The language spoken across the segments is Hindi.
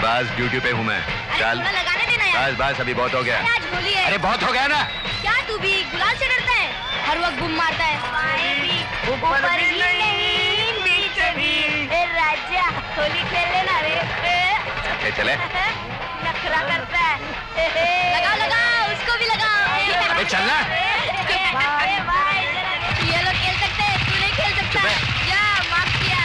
बस ड्यूटी पे हूँ मैं। चल बस बस, अभी बहुत हो गया। अरे बहुत हो गया ना। क्या तू भी गुलाल से डरता है? हर वक्त बुम मारता है। ऊपर भी नहीं, नीचे भी। ए राजा, होली खेल लेना रे। चले। नखरा करता है। लगाओ उसको भी लगाओ। अबे चलना। ये लोग खेल सकते हैं, तू नहीं खेल सकता। या माफ किया।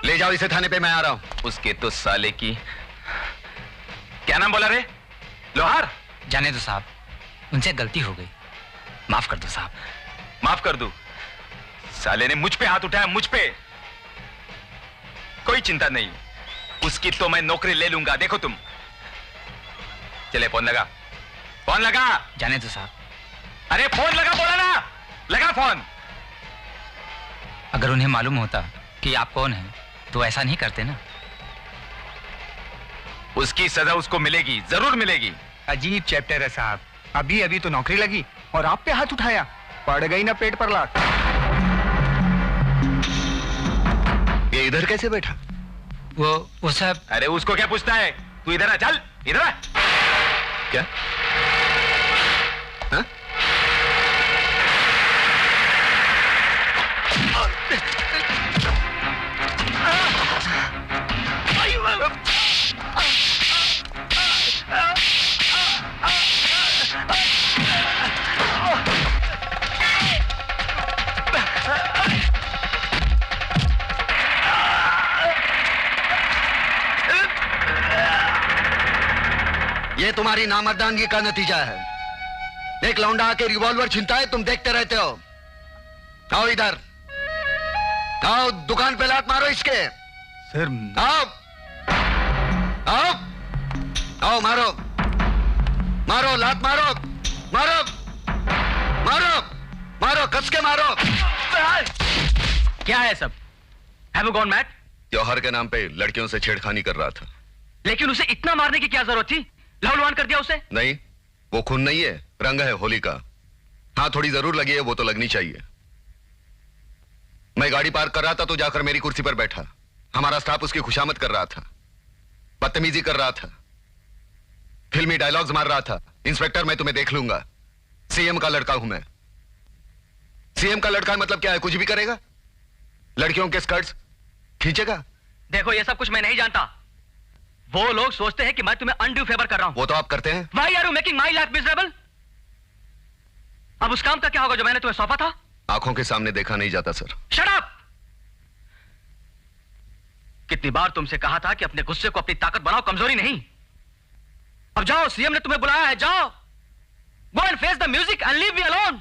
ले जाओ इसे थाने पे, मैं आ रहा हूं। उसके तो साले की। क्या नाम बोला रे? लोहार? जाने दो साहब, उनसे गलती हो गई, माफ कर दो साहब। माफ कर दूं? साले ने मुझ पे हाथ उठाया, मुझ पे। कोई चिंता नहीं, उसकी तो मैं नौकरी ले लूंगा, देखो तुम। चले फोन लगा, फोन लगा। जाने दो साहब। अरे फोन लगा बोला ना, लगा फोन। अगर उन्हें मालूम होता कि आप कौन हैं तो ऐसा नहीं करते ना। उसकी सजा उसको मिलेगी, जरूर मिलेगी। अजीब चैप्टर है साहब, अभी अभी तो नौकरी लगी और आप पे हाथ उठाया, पड़ गई ना पेट पर लात। ये इधर कैसे बैठा? वो सब। अरे उसको क्या पूछता है, तू इधर आ, चल इधर आ। क्या? हाँ? ये तुम्हारी नामर्दानगी का नतीजा है। एक लौंडा आके रिवॉल्वर छीनता है, तुम देखते रहते हो। आओ इधर, आओ दुकान पे लात मारो इसके। सर आओ आओ आओ, मारो मारो, लात मारो, मारो मारो मारो, कस के मारो। क्या है सब? Have you gone mad? त्योहार के नाम पे लड़कियों से छेड़खानी कर रहा था। लेकिन उसे इतना मारने की क्या जरूरत थी? लहूलुहान कर दिया उसे। नहीं, वो खून नहीं है, रंग है होली का। हाँ थोड़ी जरूर लगी है, वो तो लगनी चाहिए। मैं गाड़ी पार्क कर रहा था तो जाकर मेरी कुर्सी पर बैठा। हमारा स्टाफ उसकी खुशामद कर रहा था, बदतमीजी कर रहा था, फिल्मी डायलॉग्स मार रहा था। इंस्पेक्टर मैं तुम्हें देख लूंगा, सीएम का लड़का हूं मैं। सीएम का लड़का मतलब क्या है, कुछ भी करेगा? लड़कियों के स्कर्ट्स खींचेगा? देखो ये सब कुछ मैं नहीं जानता। वो लोग सोचते हैं कि मैं तुम्हें अनड्यू फेवर कर रहा हूं। वो तो आप करते हैं। Why are you making my life miserable? अब उस काम का क्या होगा जो मैंने तुम्हें सौंपा था? आंखों के सामने देखा नहीं जाता सर। Shut up! कितनी बार तुमसे कहा था कि अपने गुस्से को अपनी ताकत बनाओ, कमजोरी नहीं। अब जाओ, सीएम ने तुम्हें बुलाया है, जाओ। Go and face the music and leave me alone.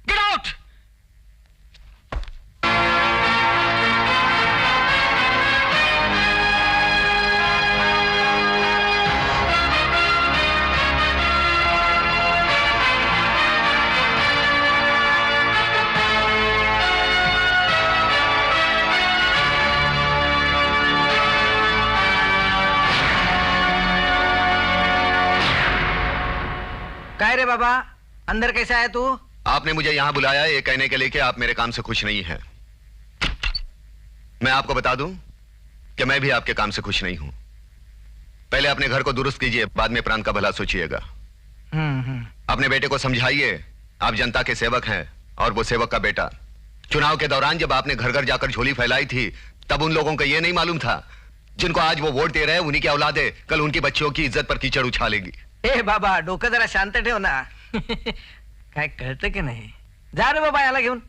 Get out! काय रे बाबा, अंदर कैसा है तू? आपने मुझे यहां बुलाया है ये कहने के लिए कि आप मेरे काम से खुश नहीं हैं। मैं आपको बता दूं कि मैं भी आपके काम से खुश नहीं हूं। पहले अपने घर को दुरुस्त कीजिए, बाद में प्राण का भला सोचिएगा। अपने बेटे को समझाइए, आप जनता के सेवक हैं और वो सेवक का बेटा। चुनाव के दौरान जब आपने घर घर जाकर झोली फैलाई थी, तब उन लोगों को यह नहीं मालूम था जिनको आज वो वोट दे रहे हैं उन्हीं की औलादे कल उनकी बच्चियों की इज्जत पर कीचड़ उछालेगी। ए बाबा, डोकं जरा शांत ठेव ना। काय कळतं की नाही? जा रे बाबा याला घेऊन।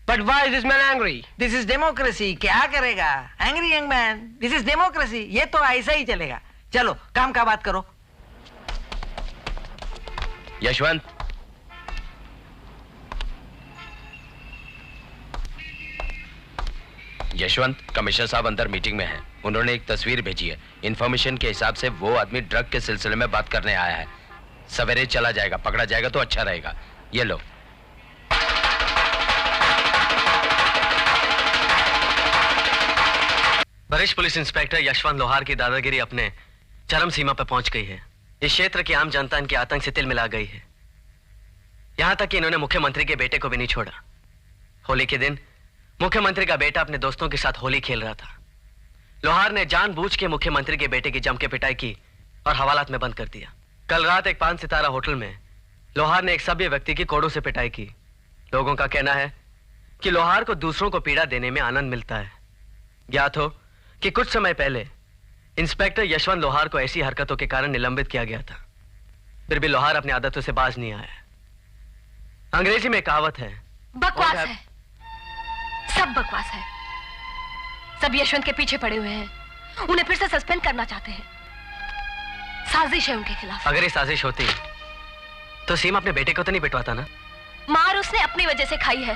But why is this man angry? This is democracy, क्या करेगा? Angry young man, this is democracy, ये तो ऐसा ही चलेगा। चलो काम का बात करो। यशवंत, यशवंत, कमिश्नर साहब अंदर मीटिंग में हैं। उन्होंने एक तस्वीर भेजी है। इंफॉर्मेशन के हिसाब से वो आदमी ड्रग के सिलसिले में बात करने आया है। सवेरे चला जाएगा, पकड़ा जाएगा तो अच्छा रहेगा। ये लो। वरिष्ठ पुलिस इंस्पेक्टर यशवंत लोहार की दादागिरी अपने चरम सीमा पर पहुंच गई है। इस क्षेत्र की आम जनता इनके आतंक से तिल मिला गई है। यहां तक कि इन्होंने मुख्यमंत्री के बेटे को भी नहीं छोड़ा। होली के दिन मुख्यमंत्री का बेटा अपने दोस्तों के साथ होली खेल रहा था। लोहार ने जानबूझ के मुख्यमंत्री के बेटे की जम के पिटाई की और हवालात में बंद कर दिया। कल रात एक 5 सितारा होटल में लोहार ने एक सभ्य व्यक्ति की कोड़ों से पिटाई की। लोगों का कहना है कि लोहार को दूसरों को पीड़ा देने में आनंद मिलता है। ज्ञात हो कि कुछ समय पहले इंस्पेक्टर यशवंत लोहार को ऐसी हरकतों के कारण निलंबित किया गया था। फिर भी लोहार अपनी आदतों से बाज नहीं आया। अंग्रेजी में कहावत है, बकवास है, सब बकवास है। सब यशवंत के पीछे पड़े हुए हैं, उन्हें फिर से सस्पेंड करना चाहते हैं। साजिश है उनके खिलाफ। अगर ये साजिश होती तो सीमा अपने बेटे को तो नहीं पिटवाता ना। मार उसने अपनी वजह से खाई है।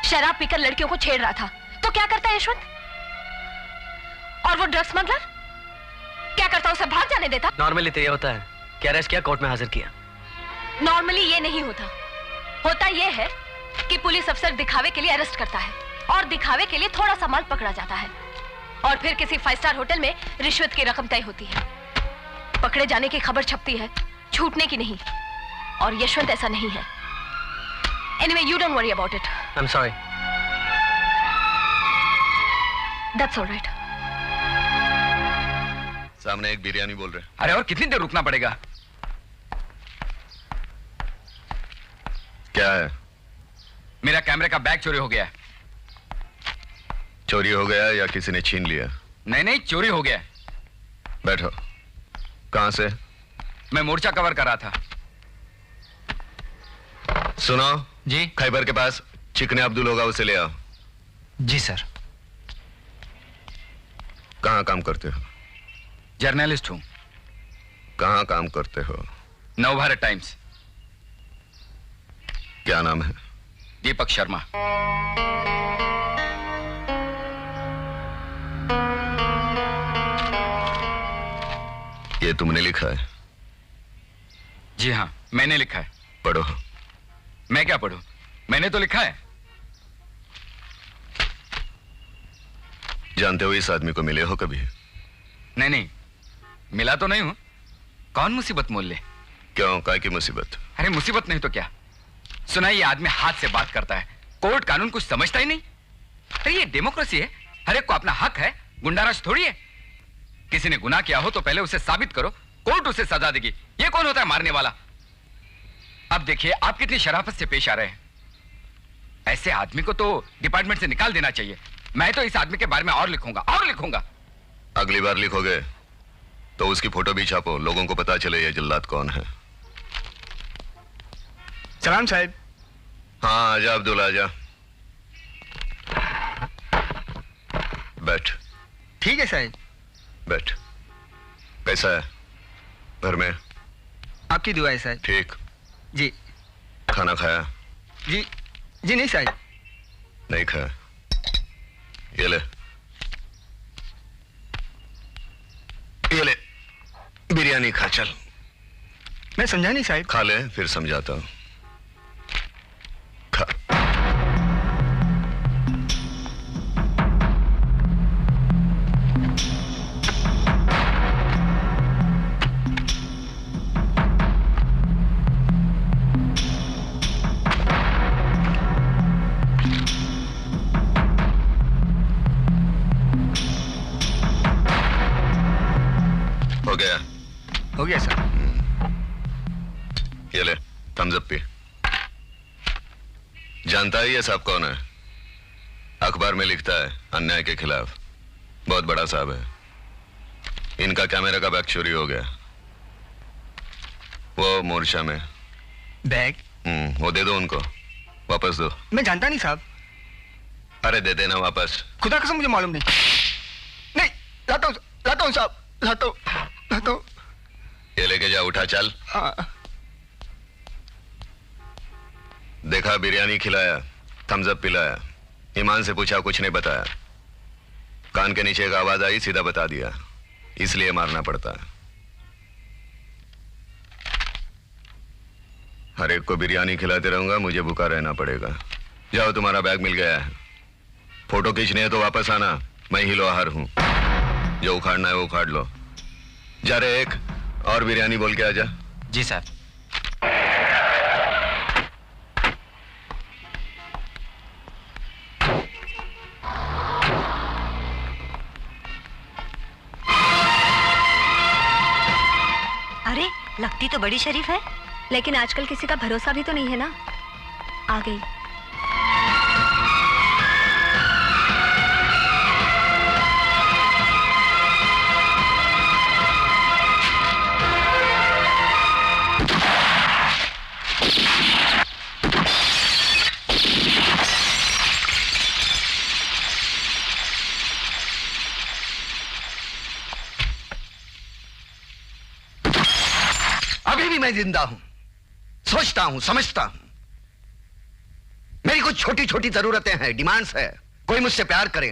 शराब पीकर लड़कियों को छेड़ रहा था तो क्या करता है यशवंत? और वो ड्रग्स स्मगलर क्या करता, उसे भाग जाने देता? नॉर्मली तो ये होता है कि अरेस्ट किया, कोर्ट में हाजिर किया। नॉर्मली ये नहीं होता। होता ये है कि पुलिस अफसर दिखावे के लिए अरेस्ट करता है और दिखावे के लिए थोड़ा सा माल पकड़ा जाता है और फिर किसी 5 स्टार होटल में रिश्वत की रकम तय होती है। पकड़े जाने की खबर छपती है, छूटने की नहीं। और यशवंत ऐसा नहीं है। Anyway, you don't worry about it. I am sorry. That's alright. सामने एक बिरयानी बोल रहे। अरे और कितनी देर रुकना पड़ेगा? क्या है? मेरा कैमरे का बैग चोरी हो गया। चोरी हो गया या किसी ने छीन लिया? नहीं नहीं, चोरी हो गया। बैठो। कहां से? मैं मोर्चा कवर कर रहा था। सुनो जी। खैबर के पास चिकने अब्दुल होगा, उसे ले आओ। जी सर। कहां काम करते हो? जर्नलिस्ट हूं। कहां काम करते हो? नवभारत टाइम्स। क्या नाम है? दीपक शर्मा। ये तुमने लिखा है? जी हाँ, मैंने लिखा है। पढ़ो। मैं क्या पढ़ूं? मैंने तो लिखा है। जानते हो इस आदमी को मिले हो कभी? नहीं नहीं, मिला तो नहीं हूं। कौन मुसीबत मोल ले? क्यों, काय की मुसीबत? अरे मुसीबत नहीं तो क्या। सुना, ये आदमी हाथ से बात करता है, कोर्ट कानून कुछ समझता ही नहीं। अरे ये डेमोक्रेसी है, हर एक को अपना हक है, गुंडाराज थोड़ी है। किसी ने गुनाह किया हो तो पहले उसे साबित करो, कोर्ट उसे सजा देगी। ये कौन होता है मारने वाला? अब देखिए आप कितनी शराफत से पेश आ रहे हैं। ऐसे आदमी को तो डिपार्टमेंट से निकाल देना चाहिए। मैं तो इस आदमी के बारे में और लिखूंगा और लिखूंगा। अगली बार लिखोगे तो उसकी फोटो भी छापो, लोगों को पता चले ये जल्लाद कौन है। सलाम साहब। हाँ आजा अब्दुल, आजा। बैठ। ठीक है साहब। बैठ। कैसा है घर में? आपकी दुआ है साहब। ठीक। जी। खाना खाया? जी जी नहीं साहब। नहीं खाया? ये ले, ये ले बिरयानी खा। चल। मैं समझा नहीं साहब। खा ले फिर समझाता हूं। खा। हो गया? हो गया सर। ये ले थम्स अप पी। जानता है ये साहब कौन है? अखबार में लिखता है अन्याय के खिलाफ, बहुत बड़ा साहब है। इनका कैमरा का बैग चोरी हो गया, वो मोर्चा में। बैग? वो दे दो उनको, वापस दो। मैं जानता नहीं साहब। अरे दे देना वापस। खुदा कसम मुझे मालूम नहीं। नहीं, लाता हूँ साहब, लाता हूँ। ये लेके जा, उठा चल। देखा बिरयानी खिलाया, थम्स अप पिलाया, ईमान से पूछा, कुछ नहीं बताया। कान के नीचे एक आवाज आई, सीधा बता दिया, इसलिए मारना पड़ता है। हर एक को बिरयानी खिलाते रहूंगा, मुझे भूखा रहना पड़ेगा। जाओ, तुम्हारा बैग मिल गया है। फोटो खींचने है तो वापस आना, मैं ही लोहार हूं। जो उखाड़ना है वो उखाड़ लो। जा रे, एक और बिरयानी बोल के आजा। जी सर। अरे, लगती तो बड़ी शरीफ है, लेकिन आजकल किसी का भरोसा भी तो नहीं है ना। आ गई। अभी भी मैं जिंदा हूं, सोचता हूं, समझता हूं। मेरी कुछ छोटी छोटी जरूरतें हैं, डिमांड्स है। कोई मुझसे प्यार करे,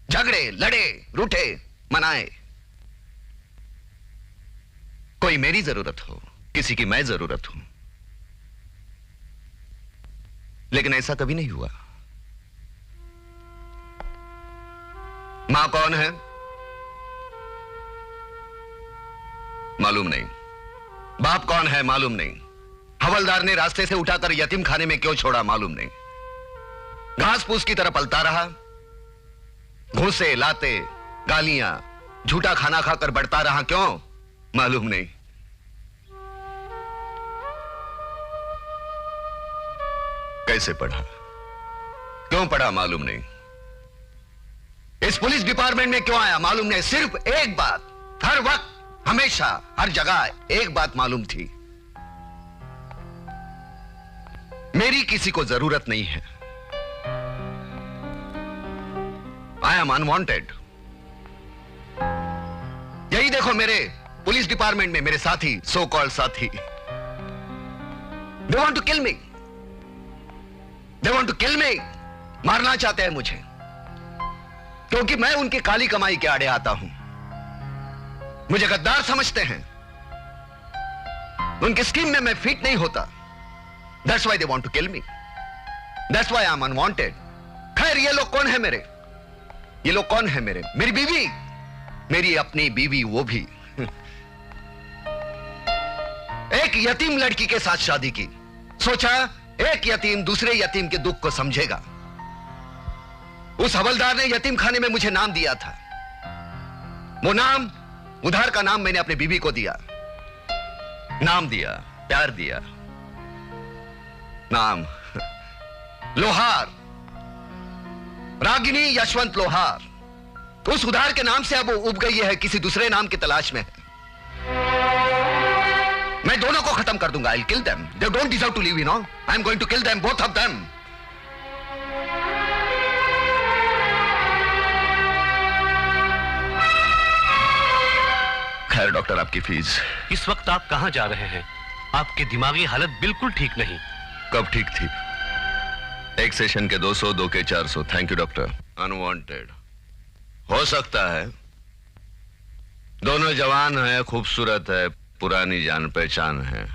झगड़े, लड़े, रूठे, मनाए। कोई मेरी जरूरत हो, किसी की मैं जरूरत हूं। लेकिन ऐसा कभी नहीं हुआ। मां कौन है मालूम नहीं, बाप कौन है मालूम नहीं, हवलदार ने रास्ते से उठाकर यतीम खाने में क्यों छोड़ा मालूम नहीं। घास फूस की तरह पलता रहा, घूसे, लाते, गालियां, झूठा खाना खाकर बढ़ता रहा, क्यों मालूम नहीं। कैसे पढ़ा, क्यों पढ़ा मालूम नहीं। इस पुलिस डिपार्टमेंट में क्यों आया मालूम नहीं। सिर्फ एक बात, हर वक्त, हमेशा, हर जगह एक बात मालूम थी, मेरी किसी को जरूरत नहीं है। I am unwanted. यही देखो मेरे पुलिस डिपार्टमेंट में मेरे साथी, सो कॉल्ड साथी, they want to kill me, they want to kill me. मारना चाहते हैं मुझे, क्योंकि मैं उनकी काली कमाई के आड़े आता हूं। मुझे गद्दार समझते हैं, उनकी स्कीम में मैं फिट नहीं होता। That's why they want to kill me. That's why I'm unwanted. खैर, ये लोग कौन है मेरे, ये लोग कौन है मेरे, मेरी बीवी, मेरी अपनी बीवी, वो भी एक यतीम लड़की के साथ शादी की। सोचा एक यतीम दूसरे यतीम के दुख को समझेगा। उस हवलदार ने यतीम खाने में मुझे नाम दिया था। वो नाम, उधार का नाम मैंने अपनी बीवी को दिया। नाम दिया, प्यार दिया, नाम लोहार, रागिनी यशवंत लोहार। उस उधार के नाम से अब वो उब गई है, किसी दूसरे नाम की तलाश में है। मैं दोनों को खत्म कर दूंगा। I'll kill them. They don't deserve to live, you know. I'm going to kill them, both of them. खैर डॉक्टर, आपकी फीस। इस वक्त आप कहां जा रहे हैं? आपकी दिमागी हालत बिल्कुल ठीक नहीं। कब ठीक थी? एक सेशन के 200, 2 के 400। Thank you doctor. अनवांटेड हो सकता है, दोनों जवान है, खूबसूरत है, पुरानी जान पहचान है,